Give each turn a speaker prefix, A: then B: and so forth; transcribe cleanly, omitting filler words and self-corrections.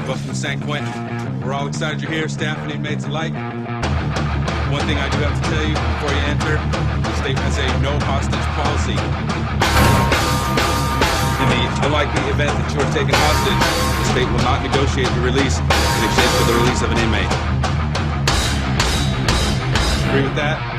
A: of us from San Quentin. We're all excited you're here, staff and inmates alike. One thing I do have to tell you before you enter, the state has a no hostage policy. In the unlikely event that you are taken hostage, the state will not negotiate your release in exchange for the release of an inmate. Agree with that?